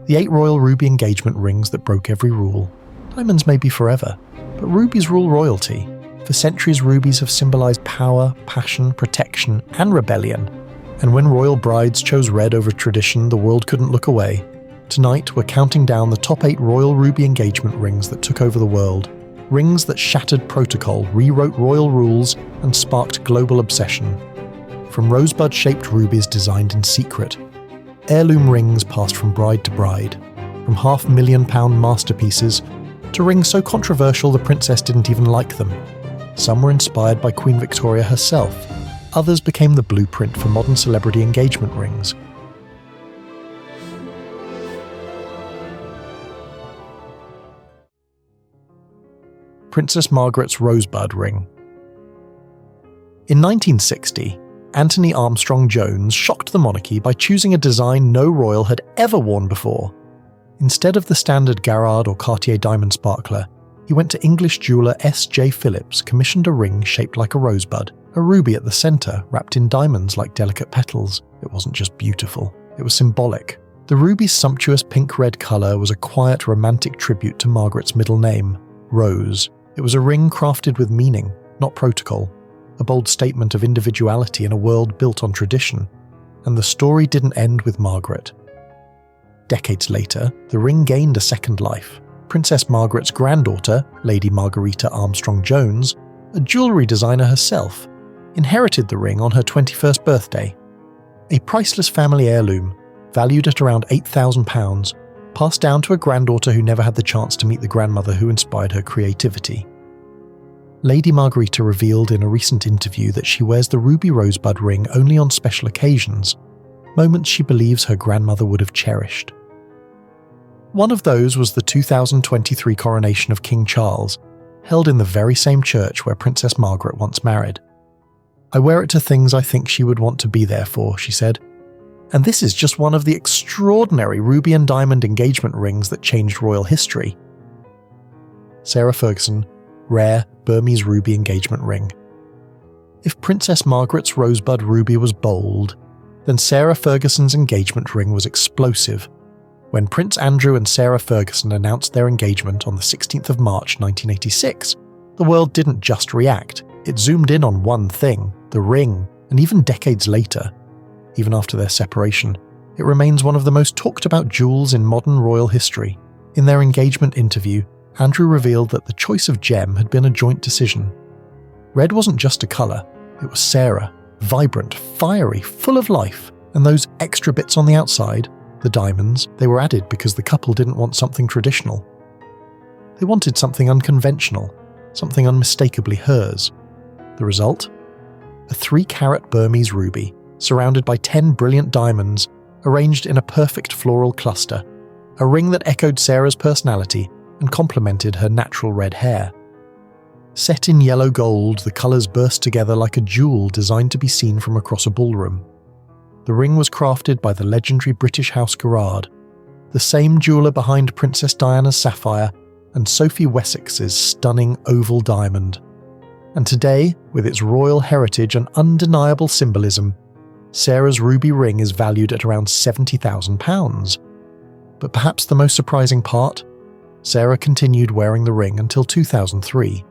The 8 royal ruby engagement rings that broke every rule. Diamonds may be forever, but rubies rule royalty. For centuries, rubies have symbolized power, passion, protection, and rebellion. And when royal brides chose red over tradition, the world couldn't look away. Tonight, we're counting down the top 8 royal ruby engagement rings that took over the world. Rings that shattered protocol, rewrote royal rules, and sparked global obsession. From rosebud-shaped rubies designed in secret, heirloom rings passed from bride to bride. From £500,000 masterpieces to rings so controversial the princess didn't even like them. Some were inspired by Queen Victoria herself. Others became the blueprint for modern celebrity engagement rings. Princess Margaret's rosebud ring. In 1960, Anthony Armstrong Jones shocked the monarchy by choosing a design no royal had ever worn before. Instead of the standard Garrard or Cartier diamond sparkler, he went to English jeweller S.J. Phillips, commissioned a ring shaped like a rosebud, a ruby at the centre wrapped in diamonds like delicate petals. It wasn't just beautiful, it was symbolic. The ruby's sumptuous pink-red colour was a quiet, romantic tribute to Margaret's middle name, Rose. It was a ring crafted with meaning, not protocol, a bold statement of individuality in a world built on tradition. And the story didn't end with Margaret. Decades later, the ring gained a second life. Princess Margaret's granddaughter, Lady Margarita Armstrong Jones, a jewellery designer herself, inherited the ring on her 21st birthday. A priceless family heirloom, valued at around £8,000, passed down to a granddaughter who never had the chance to meet the grandmother who inspired her creativity. Lady Margarita revealed in a recent interview that she wears the ruby rosebud ring only on special occasions, moments she believes her grandmother would have cherished. One of those was the 2023 coronation of King Charles, held in the very same church where Princess Margaret once married. "I wear it to things I think she would want to be there for," she said. And this is just one of the extraordinary ruby and diamond engagement rings that changed royal history. Sarah Ferguson, rare Burmese ruby engagement ring. If Princess Margaret's rosebud ruby was bold, then Sarah Ferguson's engagement ring was explosive. When Prince Andrew and Sarah Ferguson announced their engagement on the 16th of March 1986, the world didn't just react, it zoomed in on one thing, the ring, and even decades later, even after their separation, it remains one of the most talked about jewels in modern royal history. In their engagement interview, Andrew revealed that the choice of gem had been a joint decision. Red wasn't just a colour, it was Sarah, vibrant, fiery, full of life, and those extra bits on the outside, the diamonds, they were added because the couple didn't want something traditional. They wanted something unconventional, something unmistakably hers. The result? A 3-carat Burmese ruby, surrounded by 10 brilliant diamonds, arranged in a perfect floral cluster, a ring that echoed Sarah's personality and complemented her natural red hair. Set in yellow gold, the colours burst together like a jewel designed to be seen from across a ballroom. The ring was crafted by the legendary British house Garrard, the same jeweller behind Princess Diana's sapphire and Sophie Wessex's stunning oval diamond. And today, with its royal heritage and undeniable symbolism, Sarah's ruby ring is valued at around £70,000. But perhaps the most surprising part? Sarah continued wearing the ring until 2003,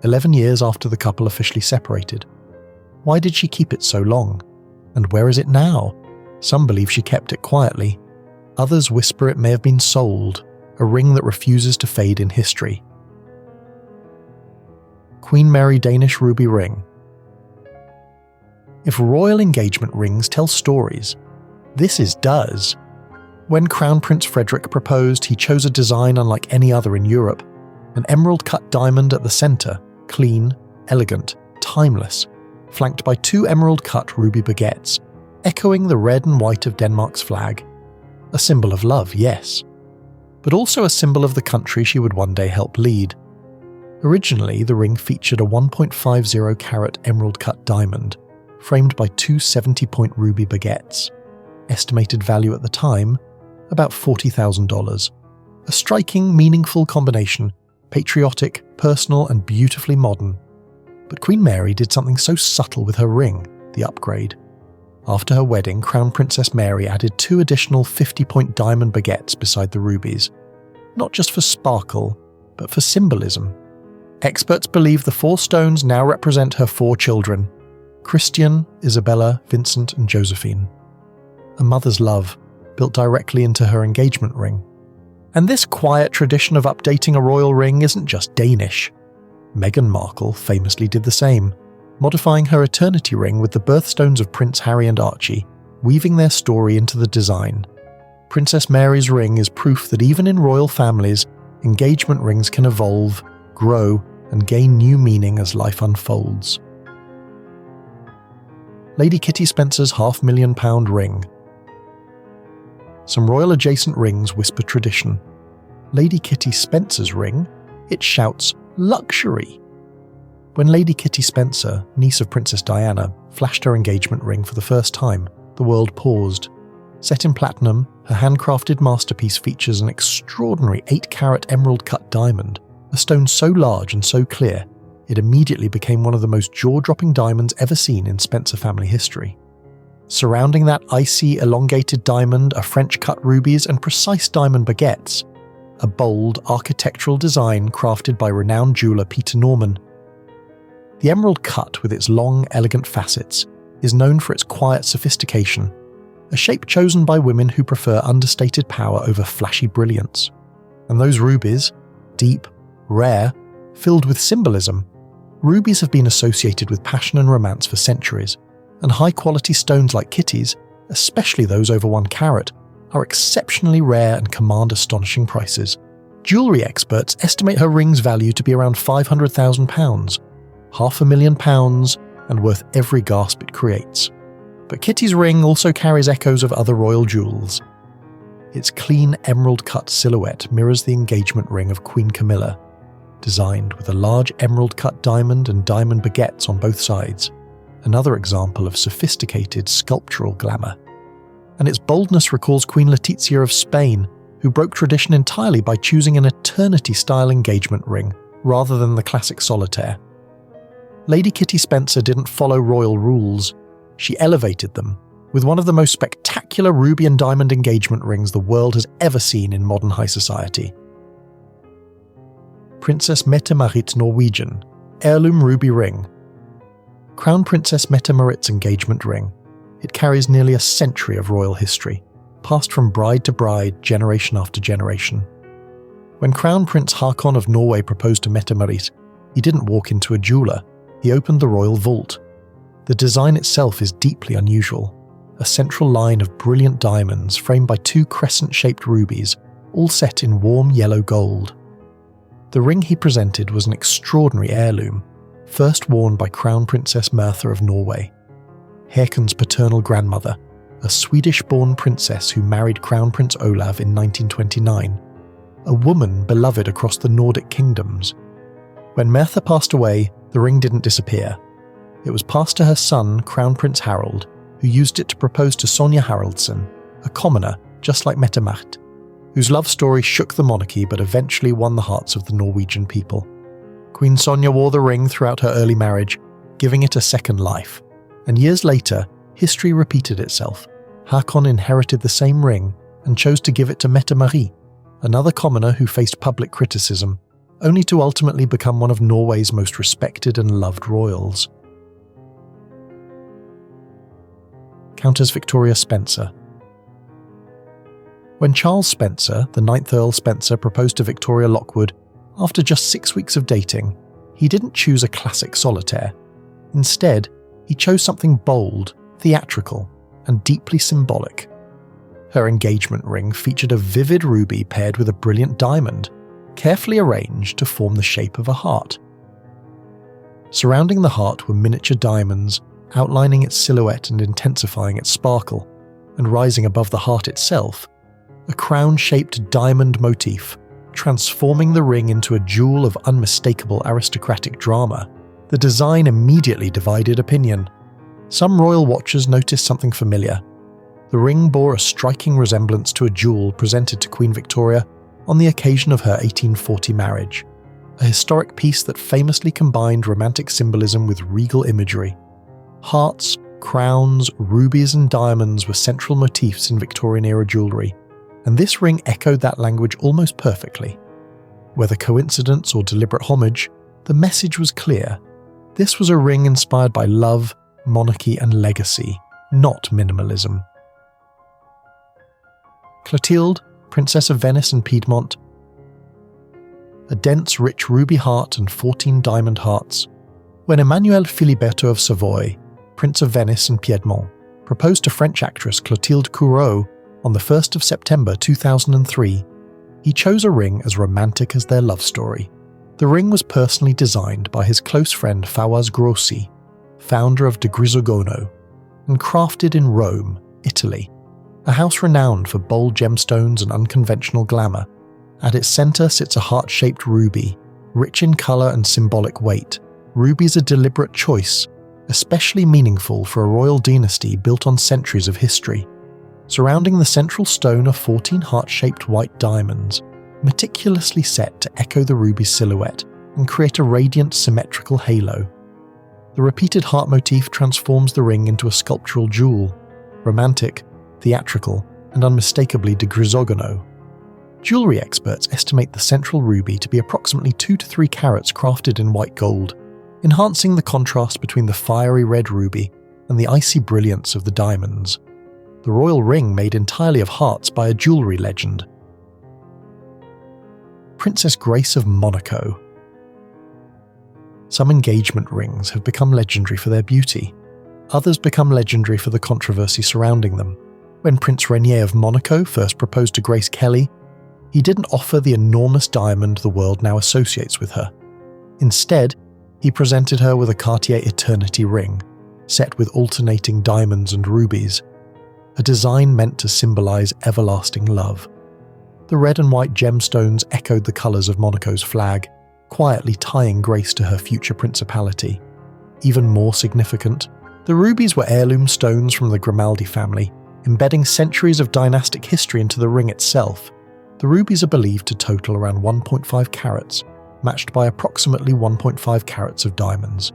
11 years after the couple officially separated. Why did she keep it so long? And where is it now? Some believe she kept it quietly. Others whisper it may have been sold, a ring that refuses to fade in history. Queen Mary Danish ruby ring. If royal engagement rings tell stories, this does. When Crown Prince Frederick proposed, he chose a design unlike any other in Europe, an emerald-cut diamond at the centre, clean, elegant, timeless, flanked by 2 emerald-cut ruby baguettes, echoing the red and white of Denmark's flag. A symbol of love, yes, but also a symbol of the country she would one day help lead. Originally, the ring featured a 1.50-carat emerald-cut diamond, framed by 2 70-point ruby baguettes. Estimated value at the time, about $40,000. A striking, meaningful combination, patriotic, personal, and beautifully modern. But Queen Mary did something so subtle with her ring, the upgrade. After her wedding, Crown Princess Mary added 2 additional 50-point diamond baguettes beside the rubies, not just for sparkle, but for symbolism. Experts believe the 4 stones now represent her 4 children: Christian, Isabella, Vincent, and Josephine. A mother's love built directly into her engagement ring. And this quiet tradition of updating a royal ring isn't just Danish. Meghan Markle famously did the same, modifying her eternity ring with the birthstones of Prince Harry and Archie, weaving their story into the design. Princess Mary's ring is proof that even in royal families, engagement rings can evolve, grow, and gain new meaning as life unfolds. Lady Kitty Spencer's £500,000 ring. Some royal-adjacent rings whisper tradition. Lady Kitty Spencer's ring, it shouts luxury. When Lady Kitty Spencer, niece of Princess Diana, flashed her engagement ring for the first time, the world paused. Set in platinum, her handcrafted masterpiece features an extraordinary 8-carat emerald-cut diamond, a stone so large and so clear, it immediately became one of the most jaw-dropping diamonds ever seen in Spencer family history. Surrounding that icy, elongated diamond are French-cut rubies and precise diamond baguettes, a bold, architectural design crafted by renowned jeweller Peter Norman. The emerald cut, with its long, elegant facets, is known for its quiet sophistication, a shape chosen by women who prefer understated power over flashy brilliance. And those rubies, deep, rare, filled with symbolism. Rubies have been associated with passion and romance for centuries, and high-quality stones like Kitty's, especially those over 1 carat, are exceptionally rare and command astonishing prices. Jewellery experts estimate her ring's value to be around £500,000, £500,000, and worth every gasp it creates. But Kitty's ring also carries echoes of other royal jewels. Its clean emerald-cut silhouette mirrors the engagement ring of Queen Camilla, designed with a large emerald-cut diamond and diamond baguettes on both sides, another example of sophisticated sculptural glamour. And its boldness recalls Queen Letizia of Spain, who broke tradition entirely by choosing an eternity-style engagement ring rather than the classic solitaire. Lady Kitty Spencer didn't follow royal rules, she elevated them, with one of the most spectacular ruby and diamond engagement rings the world has ever seen in modern high society. Princess Mette-Marit Norwegian, heirloom ruby ring. Crown Princess Mette-Marit's engagement ring. It carries nearly a century of royal history, passed from bride to bride, generation after generation. When Crown Prince Haakon of Norway proposed to Mette-Marit, he didn't walk into a jeweller, he opened the royal vault. The design itself is deeply unusual, a central line of brilliant diamonds framed by 2 crescent-shaped rubies, all set in warm yellow gold. The ring he presented was an extraordinary heirloom, first worn by Crown Princess Märtha of Norway, Haakon's paternal grandmother, a Swedish-born princess who married Crown Prince Olav in 1929, a woman beloved across the Nordic kingdoms. When Märtha passed away, the ring didn't disappear. It was passed to her son, Crown Prince Harald, who used it to propose to Sonja Haraldsson, a commoner just like Mette-Marit, whose love story shook the monarchy but eventually won the hearts of the Norwegian people. Queen Sonja wore the ring throughout her early marriage, giving it a second life. And years later, history repeated itself. Haakon inherited the same ring and chose to give it to Mette-Marit, another commoner who faced public criticism, only to ultimately become one of Norway's most respected and loved royals. Countess Victoria Spencer. When Charles Spencer, the 9th Earl Spencer, proposed to Victoria Lockwood, after just 6 weeks of dating, he didn't choose a classic solitaire. Instead, he chose something bold, theatrical, and deeply symbolic. Her engagement ring featured a vivid ruby paired with a brilliant diamond, carefully arranged to form the shape of a heart. Surrounding the heart were miniature diamonds, outlining its silhouette and intensifying its sparkle, and rising above the heart itself, a crown-shaped diamond motif, transforming the ring into a jewel of unmistakable aristocratic drama. The design immediately divided opinion. Some royal watchers noticed something familiar. The ring bore a striking resemblance to a jewel presented to Queen Victoria on the occasion of her 1840 marriage, a historic piece that famously combined romantic symbolism with regal imagery. Hearts, Crowns, rubies and diamonds were central motifs in Victorian-era jewellery, and this ring echoed that language almost perfectly. Whether coincidence or deliberate homage, the message was clear. This was a ring inspired by love, monarchy and legacy, not minimalism. Clotilde, Princess of Venice and Piedmont. A dense, rich ruby heart and 14 diamond hearts. When Emmanuel Filiberto of Savoy, Prince of Venice and Piedmont, proposed to French actress Clotilde Courreau on the 1st of September 2003, he chose a ring as romantic as their love story. The ring was personally designed by his close friend Fawaz Grossi, founder of De Grisogono, and crafted in Rome, Italy, a house renowned for bold gemstones and unconventional glamour. At its centre sits a heart-shaped ruby, rich in colour and symbolic weight. Ruby's a deliberate choice, especially meaningful for a royal dynasty built on centuries of history. Surrounding the central stone are 14 heart-shaped white diamonds, meticulously set to echo the ruby's silhouette and create a radiant, symmetrical halo. The repeated heart motif transforms the ring into a sculptural jewel, romantic, theatrical, and unmistakably de Grisogono. Jewellery experts estimate the central ruby to be approximately 2 to 3 carats crafted in white gold, enhancing the contrast between the fiery red ruby and the icy brilliance of the diamonds. The royal ring made entirely of hearts by a jewellery legend. Princess Grace of Monaco. Some engagement rings have become legendary for their beauty. Others become legendary for the controversy surrounding them. When Prince Rainier of Monaco first proposed to Grace Kelly, he didn't offer the enormous diamond the world now associates with her. Instead, he presented her with a Cartier Eternity ring, set with alternating diamonds and rubies, a design meant to symbolise everlasting love. The red and white gemstones echoed the colours of Monaco's flag, quietly tying Grace to her future principality. Even more significant, the rubies were heirloom stones from the Grimaldi family, embedding centuries of dynastic history into the ring itself. The rubies are believed to total around 1.5 carats, matched by approximately 1.5 carats of diamonds.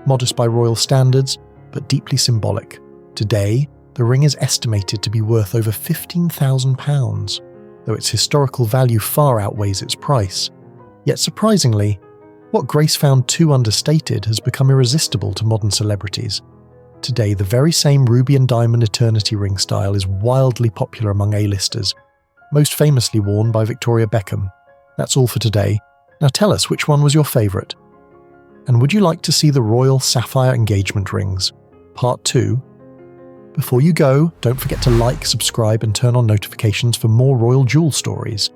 Modest by royal standards, but deeply symbolic. Today, the ring is estimated to be worth over £15,000, though its historical value far outweighs its price. Yet surprisingly, what Grace found too understated has become irresistible to modern celebrities. Today, the very same ruby and diamond eternity ring style is wildly popular among A-listers, most famously worn by Victoria Beckham. That's all for today. Now tell us which one was your favourite. And would you like to see the Royal Sapphire Engagement Rings, Part 2? Before you go, don't forget to like, subscribe and turn on notifications for more royal jewel stories.